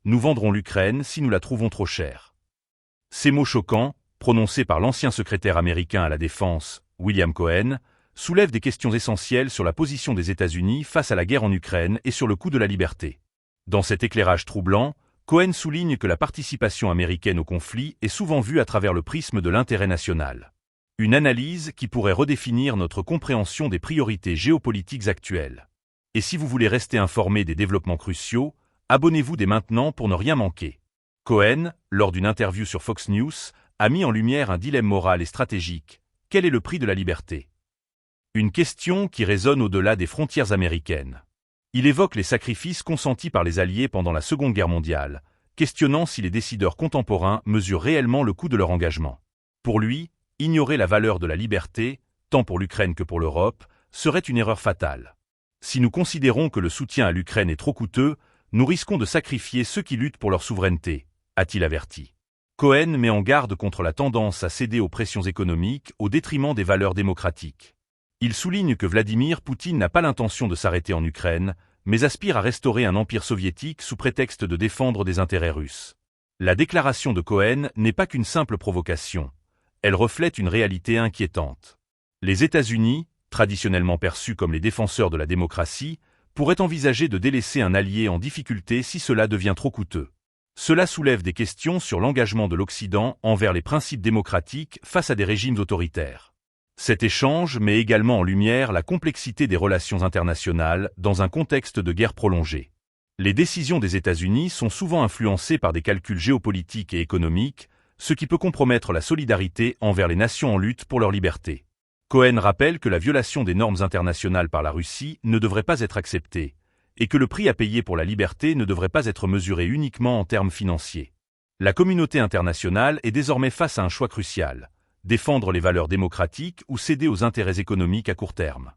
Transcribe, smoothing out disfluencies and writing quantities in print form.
nous vendrons l'Ukraine si nous la trouvons trop chère. Ces mots choquants, prononcés par l'ancien secrétaire américain à la Défense, William Cohen, soulèvent des questions essentielles sur la position des États-Unis face à la guerre en Ukraine et sur le coût de la liberté. Dans cet éclairage troublant, Cohen souligne que la participation américaine au conflit est souvent vue à travers le prisme de l'intérêt national. Une analyse qui pourrait redéfinir notre compréhension des priorités géopolitiques actuelles. Et si vous voulez rester informé des développements cruciaux, abonnez-vous dès maintenant pour ne rien manquer. Cohen, lors d'une interview sur Fox News, a mis en lumière un dilemme moral et stratégique. Quel est le prix de la liberté? Une question qui résonne au-delà des frontières américaines. Il évoque les sacrifices consentis par les Alliés pendant la Seconde Guerre mondiale, questionnant si les décideurs contemporains mesurent réellement le coût de leur engagement. Pour lui, ignorer la valeur de la liberté, tant pour l'Ukraine que pour l'Europe, serait une erreur fatale. Si nous considérons que le soutien à l'Ukraine est trop coûteux, nous risquons de sacrifier ceux qui luttent pour leur souveraineté, a-t-il averti. Cohen met en garde contre la tendance à céder aux pressions économiques au détriment des valeurs démocratiques. Il souligne que Vladimir Poutine n'a pas l'intention de s'arrêter en Ukraine, mais aspire à restaurer un empire soviétique sous prétexte de défendre des intérêts russes. La déclaration de Cohen n'est pas qu'une simple provocation. Elle reflète une réalité inquiétante. Les États-Unis, traditionnellement perçus comme les défenseurs de la démocratie, pourraient envisager de délaisser un allié en difficulté si cela devient trop coûteux. Cela soulève des questions sur l'engagement de l'Occident envers les principes démocratiques face à des régimes autoritaires. Cet échange met également en lumière la complexité des relations internationales dans un contexte de guerre prolongée. Les décisions des États-Unis sont souvent influencées par des calculs géopolitiques et économiques, ce qui peut compromettre la solidarité envers les nations en lutte pour leur liberté. Cohen rappelle que la violation des normes internationales par la Russie ne devrait pas être acceptée, et que le prix à payer pour la liberté ne devrait pas être mesuré uniquement en termes financiers. La communauté internationale est désormais face à un choix crucial: défendre les valeurs démocratiques ou céder aux intérêts économiques à court terme.